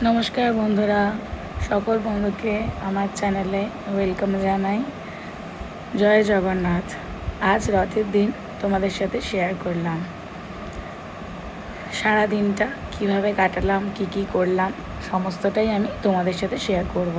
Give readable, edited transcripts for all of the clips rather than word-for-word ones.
নমস্কার বন্ধুরা, সকল বন্ধুকে আমার চ্যানেলে ওয়েলকাম জানাই। জয় জগন্নাথ। আজ রথের দিন তোমাদের সাথে শেয়ার করলাম সারা দিনটা কিভাবে কাটালাম, কি করলাম, সমস্তটাই আমি তোমাদের সাথে শেয়ার করব।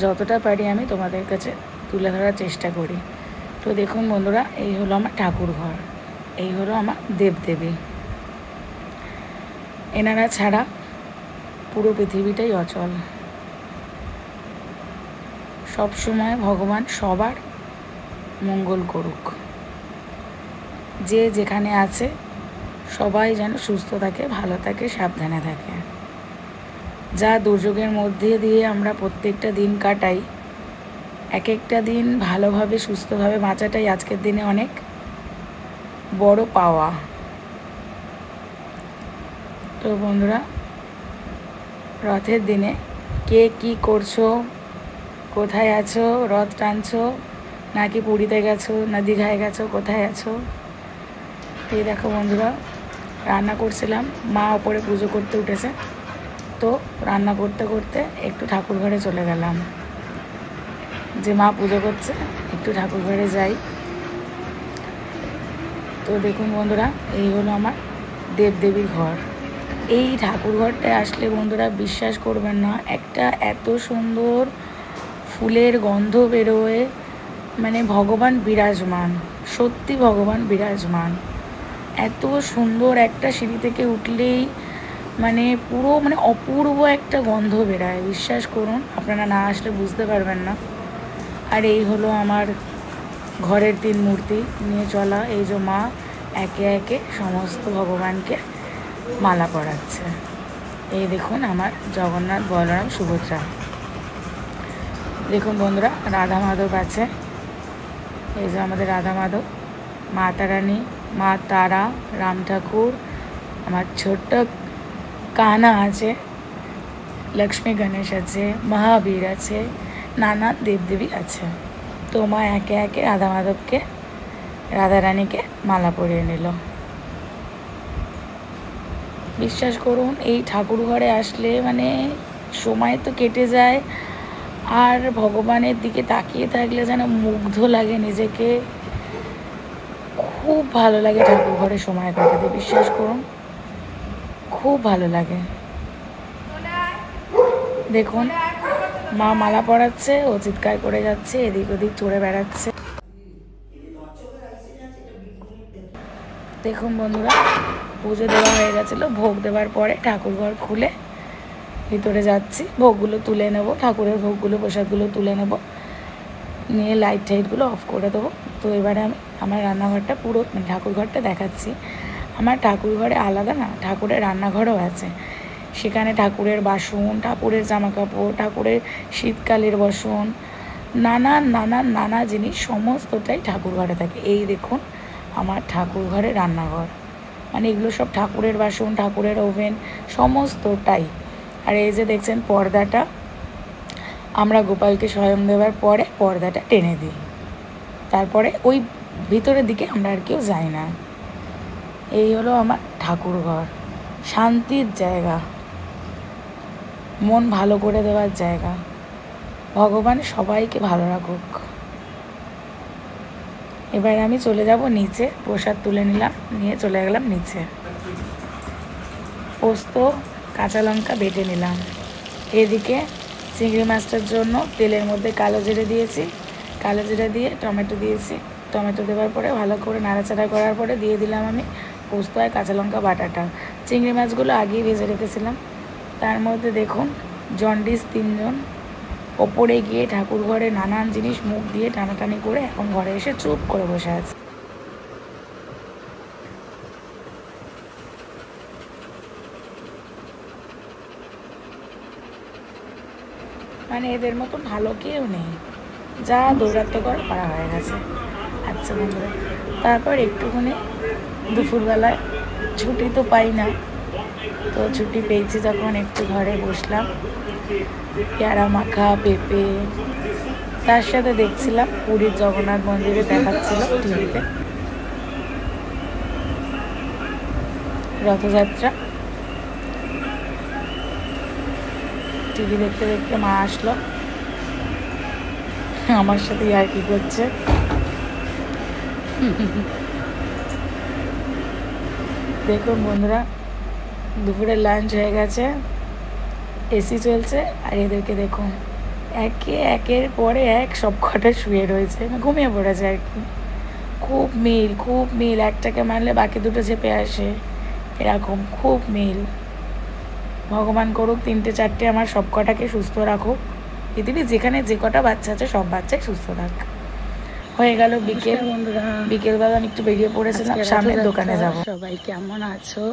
যতটা পারি আমি তোমাদের কাছে তুলে ধরার চেষ্টা করি। তো দেখুন বন্ধুরা, এই হলো আমার ঠাকুর ঘর, এই হলো আমার দেবদেবী। এনারা ছাড়া পুরো পৃথিবীটাই অচল। সব সময় ভগবান সবার মঙ্গল করুক। যে যেখানে আছে সবাই যেন সুস্থ থাকে, ভালো থাকে, সাবধানে থাকে। যা দুর্যোগের মধ্যে দিয়ে আমরা প্রত্যেকটা দিন কাটাই, এক একটা দিন ভালোভাবে সুস্থভাবে বাঁচাটাই আজকের দিনে অনেক বড় পাওয়া। তো বন্ধুরা, রথের দিনে কে কি করছো, কোথায় আছো, রথ টানছো নাকি পুরীতে গেছো, না দীঘায় গেছো, কোথায় আছো? এই দেখো বন্ধুরা, রান্না করছিলাম, মা ওপরে পুজো করতে উঠেছে, তো রান্না করতে করতে একটু ঠাকুর ঘরে চলে গেলাম, যে মা পুজো করছে, একটু ঠাকুর ঘরে যাই। তো দেখুন বন্ধুরা, এই হলো আমার দেবদেবীর ঘর। এই ঠাকুর ঘরটায় আসলে বন্ধুরা বিশ্বাস করবেন না, একটা এত সুন্দর ফুলের গন্ধ বেরোয়, মানে ভগবান বিরাজমান, সত্যি ভগবান বিরাজমান। এত সুন্দর, একটা সিঁড়ি থেকে উঠলেই মানে পুরো অপূর্ব একটা গন্ধ বেরায়। বিশ্বাস করুন, আপনারা না আসলে বুঝতে পারবেন না। আর এই হলো আমার ঘরের 3 মূর্তি নিয়ে চলা। এই যে মা একে একে সমস্ত ভগবানকে মালা পরাচ্ছে। এই দেখুন আমার জগন্নাথ, বলরাম, সুভদ্রা। দেখুন বন্ধুরা, রাধা মাধব আছে। এই যে আমাদের রাধা মাধব, মা তারানী, মা তারা, রাম ঠাকুর, আমার ছোট্ট কানা আছে, লক্ষ্মী গণেশ আছে, মহাবীর আছে, নানা দেবদেবী আছে। তো মা একে একে রাধা মাধবকে, রাধারানীকে মালা পরিয়ে নিল। বিশ্বাস করুন, এই ঠাকুর ঘরে আসলে সময় তো কেটে যায়, আর ভগবানের দিকে তাকিয়ে থাকলে যেন মুগ্ধ লাগে নিজেকে। খুব ভালো লাগে ঠাকুর ঘরে সময় কাটাতে, বিশ্বাস করুন, খুব ভালো লাগে। দেখুন মা মালা পরাচ্ছে, ও চিৎকার করে যাচ্ছে, এদিক ওদিক চড়ে বেড়াচ্ছে। দেখুন বন্ধুরা, পুজো দেওয়া হয়ে গেছিলো, ভোগ দেওয়ার পরে ঠাকুর ঘর খুলে ভিতরে যাচ্ছি, ভোগগুলো তুলে নেব, ঠাকুরের ভোগগুলো, প্রসাদগুলো তুলে নেব, নিয়ে লাইট টাইটগুলো অফ করে দেবো। তো এবারে আমি আমার রান্নাঘরটা পুরো ঠাকুর ঘরটা দেখাচ্ছি। আমার ঠাকুর ঘরে আলাদা না, ঠাকুরের রান্নাঘরও আছে। সেখানে ঠাকুরের বাসন, ঠাকুরের জামাকাপড়, ঠাকুরের শীতকালের বাসন, নানা জিনিস সমস্তটাই ঠাকুর ঘরে থাকে। এই দেখুন আমার ঠাকুর ঘরে রান্নাঘর, এগুলো সব ঠাকুরের বাসন, ঠাকুরের ওভেন, সমস্তটাই। আর এই যে দেখছেন পর্দাটা, আমরা গোপালকে শয়ন দেওয়ার পরে পর্দাটা টেনে দিই, তারপরে ওই ভিতরের দিকে আমরা আর কেউ যাই না। এই হলো আমার ঠাকুর ঘর, শান্তির জায়গা, মন ভালো করে দেওয়ার জায়গা। ভগবান সবাইকে ভালো রাখুক। এবার আমি চলে যাব নিচে, প্রসাদ তুলে নিলাম, নিয়ে চলে গেলাম নিচে। পোস্ত, কাঁচা লঙ্কা বেটে নিলাম। এদিকে চিংড়ি মাছটার জন্য তেলের মধ্যে কালো জিরে দিয়েছি, কালো জিরে দিয়ে টমেটো দিয়েছি। টমেটো দেওয়ার পরে ভালো করে নাড়াচাড়া করার পরে দিয়ে দিলাম আমি পোস্ত আর কাঁচা লঙ্কা বাটাটা। চিংড়ি মাছগুলো আগেই ভেজে রেখেছিলাম। তার মধ্যে দেখুন জন্ডিস 3 জন ওপরে গিয়ে ঠাকুর ঘরে নানান জিনিস মুখ দিয়ে টানাটানি করে এখন ঘরে এসে চুপ করে বসে আছে। এদের মতো ভালো কেউ নেই, যা দৌড়াতে করা হয়ে গেছে। আচ্ছা বন্ধুরা, তারপর একটুখানি দুপুরবেলায় ছুটি তো পাই না, তো ছুটি পেয়েছি যখন একটু ঘরে বসলাম, পেয়ারা মাখা, পেঁপে, তার সাথে দেখছিলাম পুরীর জগন্নাথ মন্দিরে দেখাচ্ছিল টিভিতে রথযাত্রা। টিভি দেখতে দেখতে মা আসলো, আমার সাথে আর কি করছে। দেখুন বন্ধুরা, দুপুরের লাঞ্চ হয়ে গেছে, এসি চলছে, আর এদেরকে দেখুন একের পরে এক সব কটা শুয়ে রয়েছে, ঘুমিয়ে পড়েছে আর কি। খুব মিল, একটাকে মারলে বাকি দুটো চেপে আসে, এরকম খুব মিল। ভগবান করুক 3টে 4টে আমার সব কটাকে সুস্থ রাখুক। পৃথিবী যেখানে যে কটা বাচ্চা আছে সব বাচ্চাই সুস্থ থাক। হয়ে গেল বিকেল, বিকেলবেলা আমি একটু বেরিয়ে পড়েছিলাম, সামনের দোকানে যাব। সবাই কেমন আছো?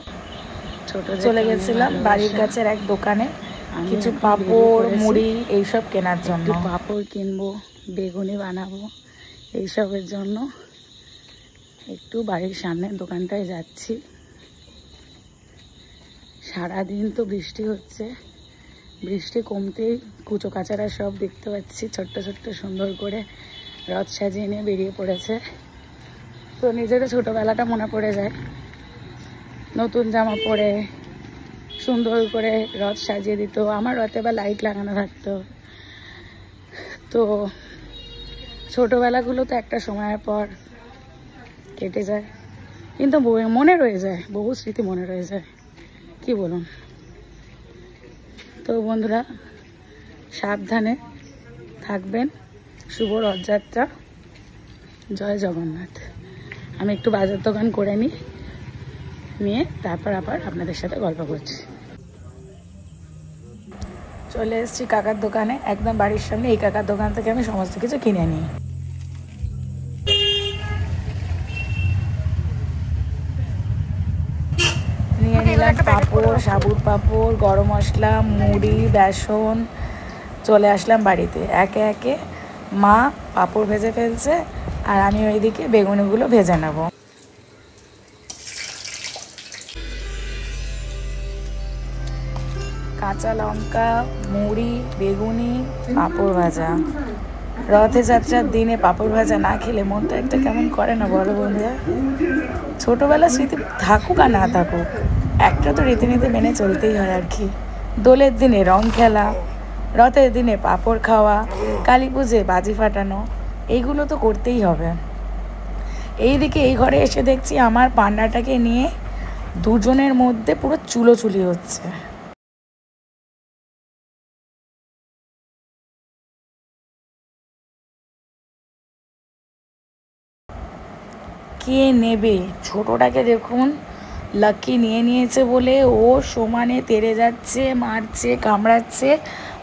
ছোট চলে গেছিলাম বাড়ির কাছের এক দোকানে কিছু পাঁপড় মুড়ি এইসব কেনার জন্য। পাঁপড় কিনবো, বেগুনি বানাবো, এইসবের জন্য একটু বাড়ির সামনের দোকানটায় যাচ্ছি। সারাদিন তো বৃষ্টি হচ্ছে, বৃষ্টি কমতেই কুচো কাচারা সব দেখতে পাচ্ছি ছোট্ট ছোট্ট সুন্দর করে রথ সাজিয়ে নিয়ে বেরিয়ে পড়েছে। তো নিজেরও ছোটোবেলাটা মনে পড়ে যায়, নতুন জামা পরে সুন্দর করে রথ সাজিয়ে দিত, আমার রথে বা লাইট লাগানো থাকতো। তো ছোটোবেলাগুলো তো একটা সময়ের পর কেটে যায়, কিন্তু মনে রয়ে যায়, বহু স্মৃতি মনে রয়ে যায়, কি বলুন। তো বন্ধুরা সাবধানে থাকবেন, শুভ রথযাত্রা, জয় জগন্নাথ। আমি একটু বাজার দোকান করে নিয়ে তারপর আবার আপনাদের সাথে গল্প করছি। চলে এসেছি কাকার দোকানে, একদম বাড়ির সামনে। এই কাকার দোকান থেকে আমি সমস্ত কিছু কিনে নিই। নিয়ে নিলাম পাঁপড়, সাবুর পাঁপড়, গরম মশলা, মুড়ি, বেসন। চলে আসলাম বাড়িতে, একে একে মা পাঁপড় ভেজে ফেলছে, আর আমি ওইদিকে বেগুনিগুলো ভেজে নেব। কাঁচা লঙ্কা, মুড়ি, বেগুনি, পাঁপড় ভাজা। রথযাত্রার দিনে পাঁপড় ভাজা না খেলে মনটা একটা কেমন করে না বলো বন্ধুরা। ছোটোবেলার স্মৃতি থাকুক আর না থাকুক, একটা তো রীতিনীতি মেনে চলতেই হয় আর কি। দোলের দিনে রং খেলা, রথের দিনে পাঁপড় খাওয়া, কালী পুজোয় বাজি ফাটানো, এইগুলো তো করতেই হবে। এইদিকে এই ঘরে এসে দেখছি আমার পান্ডাটাকে নিয়ে দুজনের মধ্যে পুরো চুলোচুলি হচ্ছে। কে নেবে? ছোটোটাকে দেখুন, লাকি নিয়ে নিয়েছে বলে ও সমানে তেড়ে যাচ্ছে, মারছে, কামড়াচ্ছে,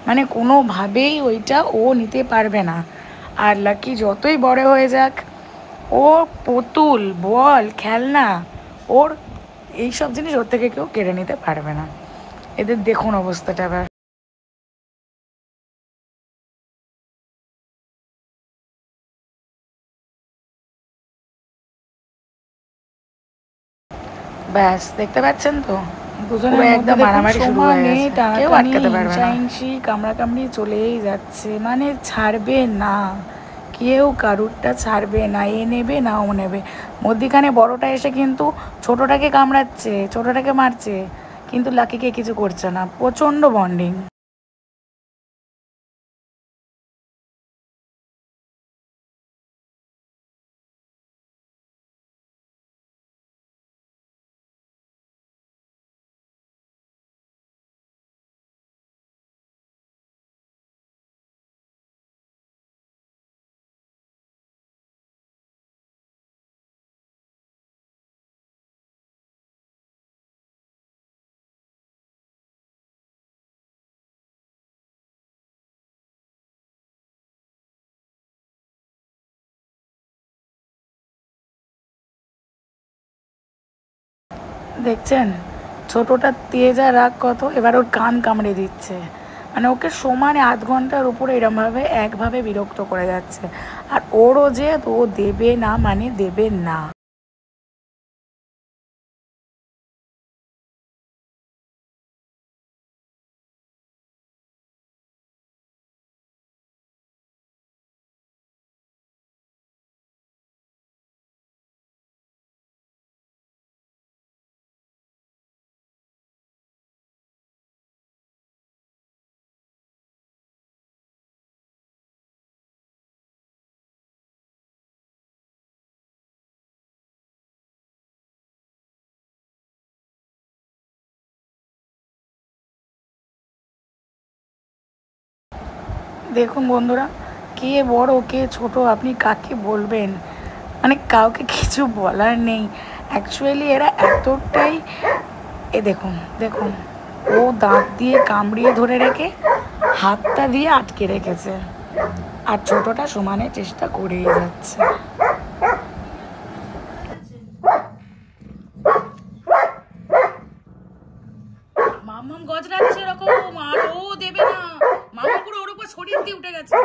মানে কোনোভাবেই ওইটা ও নিতে পারবে না। আর লাকি যতই বড় হয়ে যাক, ও পুতুল, বল, খেলনা, ওর এইসব জিনিস ওর থেকে কেউ কেড়ে নিতে পারবে না। এদের দেখুন অবস্থাটা এবার। ব্যাস দেখতে পাচ্ছেন তো, দুজনের একদম মারামারি শুরু হয়ে গেছে, কেউ আটকাতে পারবে না। হিংসাহিংসি, কামড়াকামড়ি চলেই যাচ্ছে, মানে ছাড়বে না, কেউ কারুরটা ছাড়বে না, এ নেবে না ও নেবে। মধ্যিখানে বড়টা এসে কিন্তু ছোটটাকে কামড়াচ্ছে, ছোটটাকে মারছে, কিন্তু লাকিকে কিছু করছে না। প্রচণ্ড বন্ডিং। দেখছেন ছোটটার তেজা রাগ কত, এবার ওর কান কামড়ে দিচ্ছে, মানে ওকে সমানে আধ ঘন্টার উপরে এরমভাবে একভাবে বিরক্ত করে যাচ্ছে। আর ওরও যে ও দেবে না মানে দেবে না। দেখুন বন্ধুরা, কে বড় কে ছোট আপনি কাকে বলবেন, মানে কাউকে কিছু বলার নেই। অ্যাকচুয়ালি এরা এতটাই, দেখুন দেখুন, ও দাঁত দিয়ে কামড়িয়ে ধরে রেখে হাতটা দিয়ে আটকে রেখেছে, আর ছোটটা সমানে চেষ্টা করেই যাচ্ছে। মামাম গজরাচ্ছে এরকম, আর ও দেবে না। মামা পুরো ওর উপর শরীর দিয়ে উঠে গেছে।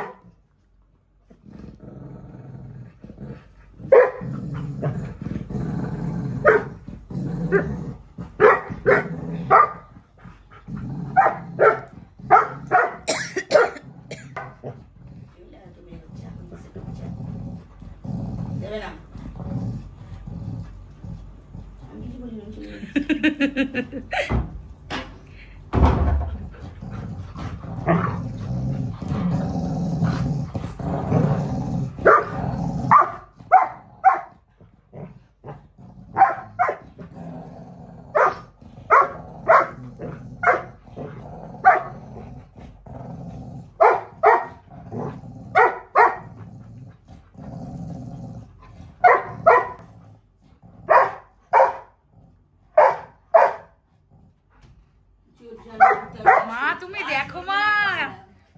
মা তুমি দেখো, মা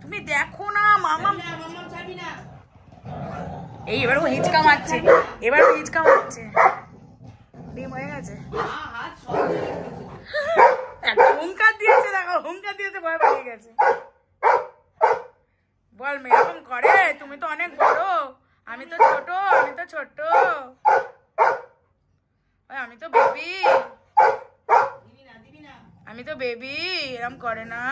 তুমি দেখো না, মামা এই এবার ও হিচকা মারছে, এবার ও হিচকা মারছে। ডিম হয়ে গেছে, হুঙ্কার দিয়েছে, দেখো হুঙ্কার দিয়েছে, ভয় পেয়ে গেছে। বল মেয়ে এরকম করে, তুমি তো অনেক বড়, আমি তো ছোট, আমি তো ছোট, আমি তো বেবি, আমি তো বেবি, এরকম করে না।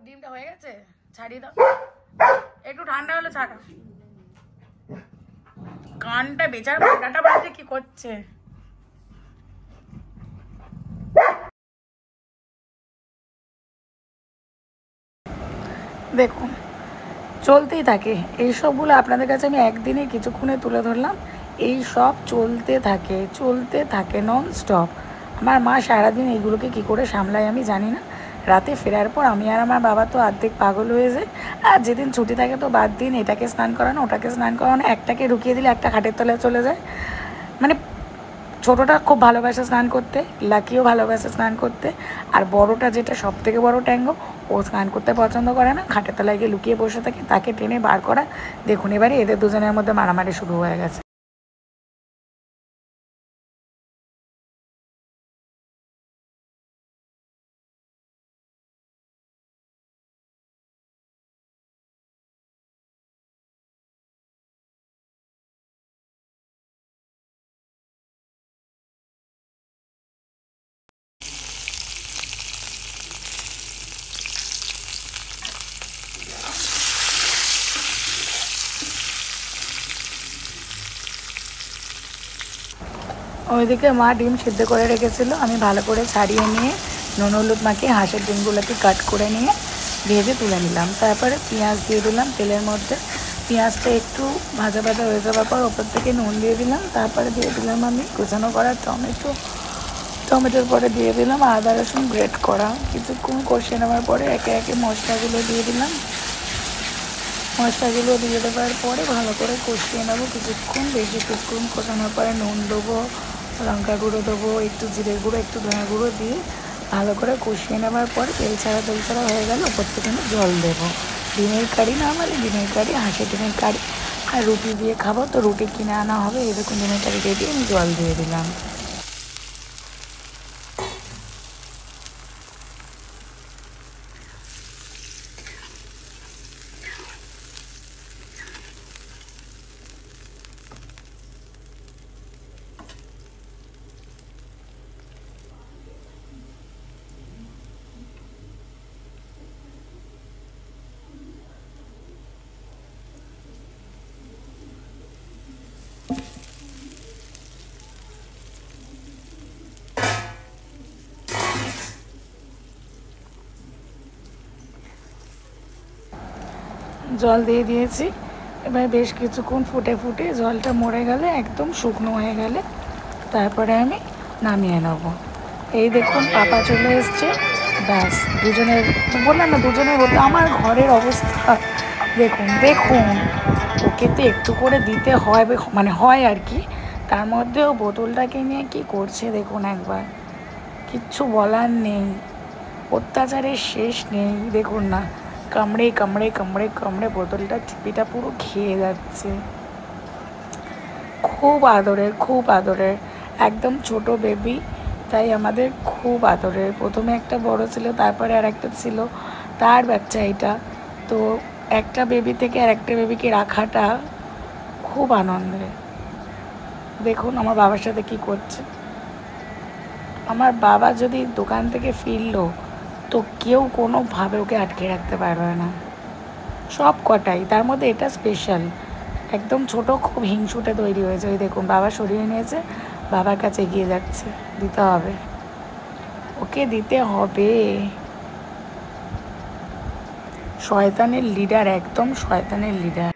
ডিমটা হয়ে গেছে, ছাড়িয়ে দাও, একটু ঠান্ডা হলে ছাড়া। কানটা বেচার বাটাটা বাজে কি করছে। দেখুন চলতেই থাকে এইসবগুলো, আপনাদের কাছে আমি একদিনে কিছুক্ষণে তুলে ধরলাম। এই সব চলতে থাকে নন স্টপ। আমার মা সারাদিন এইগুলোকে কি করে সামলায় আমি জানি না। রাতে ফেরার পর আমি আর আমার বাবা তো অর্ধেক পাগল হয়ে যায়। আর যেদিন ছুটি থাকে তো বাদ দিন, এটাকে স্নান করানো ওটাকে স্নান করানো, একটাকে ঢুকিয়ে দিলে একটা খাটের তলায় চলে যায়। মানে ছোটোটা খুব ভালোবাসে স্নান করতে, লাকিও ভালোবাসে স্নান করতে, আর বড়টা যেটা সব থেকে বড় ট্যাঙ্গো, ও স্নান করতে পছন্দ করে না, খাটের তলায় গিয়ে লুকিয়ে বসে থাকে, তাকে টেনে বার করা। দেখুন এবারে এদের দুজনের মধ্যে মারামারি শুরু হয়ে গেছে। ওইদিকে মা ডিম সিদ্ধ করে রেখেছিলো, আমি ভালো করে ছাড়িয়ে নিয়ে নুন হলুদ মাখিয়ে হাঁসের ডিমগুলোকে কাট করে নিয়ে ভেজে তুলে নিলাম। তারপরে পেঁয়াজ দিয়ে দিলাম তেলের মধ্যে। পেঁয়াজটা একটু ভাজা ভাজা হয়ে যাওয়ার পর ওপর থেকে নুন দিয়ে দিলাম। তারপরে দিয়ে দিলাম আমি কুচানো করা টমেটোর পরে দিয়ে দিলাম আদা রসুন গ্রেট করা। কিছুক্ষণ কষিয়ে নেওয়ার পরে একে একে মশলাগুলো দিয়ে দিলাম। মশলাগুলো দিয়ে দেওয়ার পরে ভালো করে কষিয়ে নেবো কিছুক্ষণ। বেশি কিছুক্ষণ কষানোর পরে নুন দেবো, লঙ্কা গুঁড়ো দেবো, একটু জিরে গুঁড়ো, একটু ধনে গুঁড়ো দিয়ে ভালো করে কষিয়ে নেওয়ার পরে তেল ছাড়া হয়ে গেল। ওপর থেকে আমি জল দেবো। ডিমের কারি নর্মালি ডিমের কারি, হাঁসের ডিমের কারি, আর রুটি দিয়ে খাবো তো রুটি কিনে আনা হবে। এরকম ডিমের কারি দিয়ে আমি জল দিয়ে দিলাম। জল দিয়ে দিয়েছি। এবার বেশ কিছুক্ষণ ফুটে জলটা মরে গেলে, একদম শুকনো হয়ে গেলে তারপরে আমি নামিয়ে নেব। এই দেখুন পাপা চলে এসছে, ব্যাস দুজনের, বললাম না দুজনের বলতে আমার ঘরের অবস্থা দেখুন দেখুন। ওকে তো একটু করে দিতে হয়, মানে হয় আর কি, তার মধ্যেও বোতলটাকে নিয়ে কি করছে দেখুন একবার, কিচ্ছু বলার নেই, অত্যাচারের শেষ নেই। দেখুন না, কামড়ে কামড়ে কামড়ে কামড়ে বোতলটা টিপিটা পুরো খেয়ে যাচ্ছে। খুব আদরের, খুব আদরের, একদম ছোট বেবি, তাই আমাদের খুব আদরের। প্রথমে একটা বড় ছিল, তারপরে আর একটা ছিল, তার বাচ্চা এটা। তো একটা বেবি থেকে আর একটা বেবিকে রাখাটা খুব আনন্দের। দেখুন আমার বাবার সাথে কি করছে। আমার বাবা যদি দোকান থেকে ফিরলো তো কেউ কোনোভাবে ওকে আটকে রাখতে পারবে না, সব কটাই। তার মধ্যে এটা স্পেশাল, একদম ছোট, খুব হিংসুটে তৈরি হয়েছে। ওই দেখুন বাবা সরিয়ে নিয়েছে, বাবার কাছে এগিয়ে যাচ্ছে, দিতে হবে, ওকে দিতে হবে। শয়তানের লিডার, একদম শয়তানের লিডার।